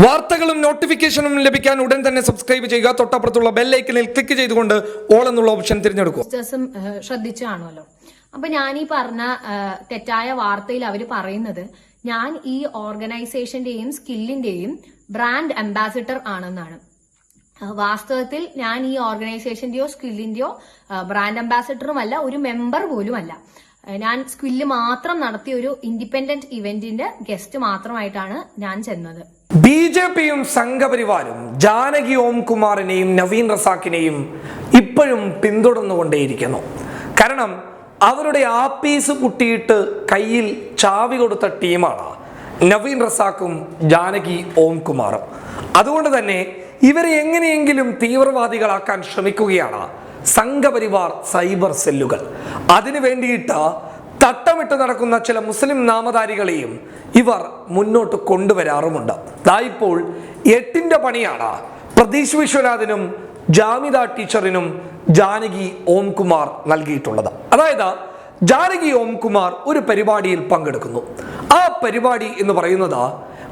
വാർത്തകളും നോട്ടിഫിക്കേഷനും ലഭിക്കാൻ ഉടൻ തന്നെ സബ്സ്ക്രൈബ് ചെയ്യുക. തൊട്ടപ്പുറത്തുള്ള ബെൽ ഐക്കണിൽ ക്ലിക്ക് ചെയ്തുകൊണ്ട് ഓൾ എന്നുള്ള ഓപ്ഷൻ തിരഞ്ഞെടുക്കുക. ശ്രദ്ധിച്ചു കാണുമല്ലോ. അപ്പൊ ഞാൻ ഈ പറഞ്ഞ തെറ്റായ വാർത്തയിൽ അവര് പറയുന്നത് ഞാൻ ഈ ഓർഗനൈസേഷന്റെയും സ്കില്ലിന്റെയും ബ്രാൻഡ് അംബാസിഡർ ആണെന്നാണ്. വാസ്തവത്തിൽ ഞാൻ ഈ ഓർഗനൈസേഷന്റെയോ സ്കില്ലിന്റെയോ ബ്രാൻഡ് അംബാസിഡറുമല്ല, ഒരു മെമ്പർ പോലുമല്ല. ഞാൻ സ്കില്ല് മാത്രം നടത്തിയ ഒരു ഇൻഡിപെൻഡന്റ് ഇവന്റിന്റെ ഗസ്റ്റ് മാത്രമായിട്ടാണ് ഞാൻ ചെന്നത്. ബിജെപിയും സംഘപരിവാരും ജാനകി ഓംകുമാറിനെയും നവീൻ റസാക്കിനെയും ഇപ്പോഴും പിന്തുടർന്നുകൊണ്ടേയിരിക്കുന്നു. കാരണം അവരുടെ ആപ്പീസ് കുട്ടിയിട്ട് കയ്യിൽ ചാവി കൊടുത്ത ടീമാണ് നവീൻ റസാക്കും ജാനകി ഓംകുമാറും. അതുകൊണ്ട് തന്നെ ഇവരെ എങ്ങനെയെങ്കിലും തീവ്രവാദികളാക്കാൻ ശ്രമിക്കുകയാണ് സംഘപരിവാർ സൈബർ സെല്ലുകൾ. അതിനു വേണ്ടിയിട്ട് തട്ടമിട്ട് നടക്കുന്ന ചില മുസ്ലിം നാമധാരികളെയും ഇവർ മുന്നോട്ട് കൊണ്ടുവരാറുമുണ്ട്. ഇപ്പോൾ 8ന്റെ പണിയാണ് പ്രതീഷ് വിശ്വനാഥിനും ജാമിദ ടീച്ചറിനും ജാനകി ഓംകുമാർ നൽകിയിട്ടുള്ളത്. അതായത് ജാനകി ഓംകുമാർ ഒരു പരിപാടിയിൽ പങ്കെടുക്കുന്നു. ആ പരിപാടി എന്ന് പറയുന്നത്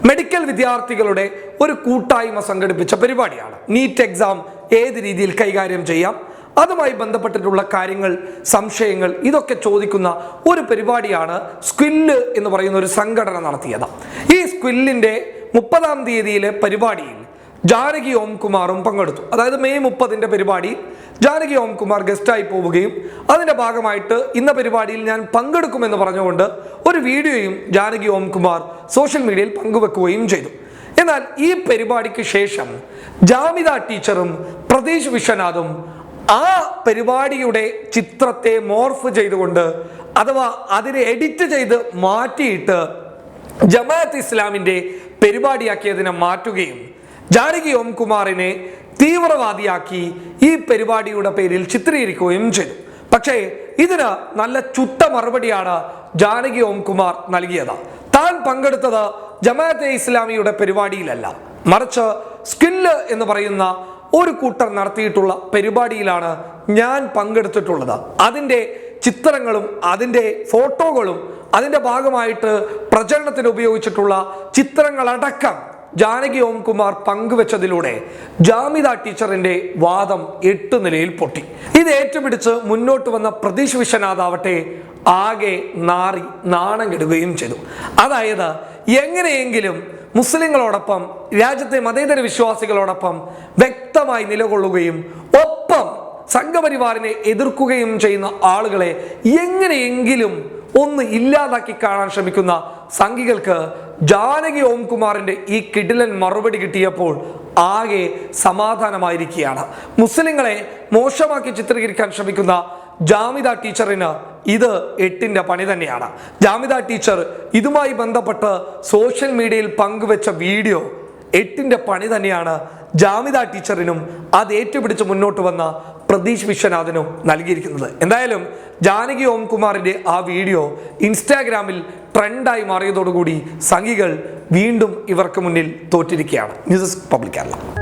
മെഡിക്കൽ വിദ്യാർത്ഥികളുടെ ഒരു കൂട്ടായ്മ സംഘടിപ്പിച്ച പരിപാടിയാണ്. നീറ്റ് എക്സാം ഏത് രീതിയിൽ കൈകാര്യം ചെയ്യാം, അതുമായി ബന്ധപ്പെട്ടിട്ടുള്ള കാര്യങ്ങൾ, സംശയങ്ങൾ, ഇതൊക്കെ ചോദിക്കുന്ന ഒരു പരിപാടിയാണ് സ്കില്ല് എന്ന് പറയുന്ന ഒരു സംഘടന നടത്തിയത്. ഈ സ്കില്ലിന്റെ 30-ാം തീയതിയിലെ പരിപാടിയിൽ ജാനകി ഓംകുമാറും പങ്കെടുത്തു. അതായത് മെയ് 30-ന്റെ പരിപാടിയിൽ ജാനകി ഓംകുമാർ ഗസ്റ്റായി പോവുകയും അതിന്റെ ഭാഗമായിട്ട് ഇന്ന പരിപാടിയിൽ ഞാൻ പങ്കെടുക്കുമെന്ന് പറഞ്ഞുകൊണ്ട് ഒരു വീഡിയോയും ജാനകി ഓംകുമാർ സോഷ്യൽ മീഡിയയിൽ പങ്കുവെക്കുകയും ചെയ്തു. എന്നാൽ ഈ പരിപാടിക്ക് ശേഷം ജാമിദ ടീച്ചറും പ്രതീഷ് വിശ്വനാഥും ആ പരിപാടിയുടെ ചിത്രത്തെ മോർഫ് ചെയ്തുകൊണ്ട്, അഥവാ അതിനെ എഡിറ്റ് ചെയ്ത് മാറ്റിയിട്ട് ജമാഅത്ത് ഇസ്ലാമിന്റെ പരിപാടിയാക്കിയതിനെ മാറ്റുകയും ജാനകി ഓംകുമാറിനെ തീവ്രവാദിയാക്കി ഈ പരിപാടിയുടെ പേരിൽ ചിത്രീകരിക്കുകയും ചെയ്തു. പക്ഷേ ഇതിന് നല്ല ചുട്ട മറുപടിയാണ് ജാനകി ഓംകുമാർ നൽകിയത്. താൻ പങ്കെടുത്തത് ജമാഅത്തെ ഇസ്ലാമിയുടെ പരിപാടിയിലല്ല, മറിച്ച് സ്കില്ല് എന്ന് പറയുന്ന ഒരു കൂട്ടർ നടത്തിയിട്ടുള്ള പരിപാടിയിലാണ് ഞാൻ പങ്കെടുത്തിട്ടുള്ളത്. അതിൻ്റെ ചിത്രങ്ങളും അതിൻ്റെ ഫോട്ടോകളും അതിൻ്റെ ഭാഗമായിട്ട് പ്രചരണത്തിന് ഉപയോഗിച്ചിട്ടുള്ള ചിത്രങ്ങളടക്കം ജാനകി ഓംകുമാർ പങ്കുവെച്ചതിലൂടെ ജാമിദ ടീച്ചറിന്റെ വാദം 8 നിലയിൽ പൊട്ടി. ഇത് ഏറ്റുപിടിച്ച് മുന്നോട്ട് വന്ന പ്രതീഷ് വിശ്വനാഥ് ആവട്ടെ ആകെ നാണം കെടുകയും ചെയ്തു. അതായത് എങ്ങനെയെങ്കിലും മുസ്ലിങ്ങളോടൊപ്പം, രാജ്യത്തെ മതേതര വിശ്വാസികളോടൊപ്പം വ്യക്തമായി നിലകൊള്ളുകയും ഒപ്പം സംഘപരിവാറിനെ എതിർക്കുകയും ചെയ്യുന്ന ആളുകളെ എങ്ങനെയെങ്കിലും ഒന്ന് ഇല്ലാതാക്കി കാണാൻ ശ്രമിക്കുന്ന സംഘികൾക്ക് ജാനകി ഓംകുമാറിന്റെ ഈ കിടിലൻ മറുപടി കിട്ടിയപ്പോൾ ആകെ സമാധാനമായിരിക്കുകയാണ്. മുസ്ലിങ്ങളെ മോശമാക്കി ചിത്രീകരിക്കാൻ ശ്രമിക്കുന്ന ജാമിദ ടീച്ചറിന് ഇത് 8ന്റെ പണി തന്നെയാണ്. ജാമിദ ടീച്ചർ ഇതുമായി ബന്ധപ്പെട്ട് സോഷ്യൽ മീഡിയയിൽ പങ്കുവെച്ച വീഡിയോ 8ന്റെ പണി തന്നെയാണ് ജാമിദ ടീച്ചറിനും അത് ഏറ്റുപിടിച്ച് മുന്നോട്ട് വന്ന പ്രതീഷ് വിശ്വനാഥിനും നൽകിയിരിക്കുന്നത്. എന്തായാലും ജാനകി ഓംകുമാറിന്റെ ആ വീഡിയോ ഇൻസ്റ്റാഗ്രാമിൽ ട്രെൻഡായി മാറിയതോടുകൂടി സംഘികൾ വീണ്ടും ഇവർക്ക് മുന്നിൽ തോറ്റിരിക്കുകയാണ്. News desk public Kerala.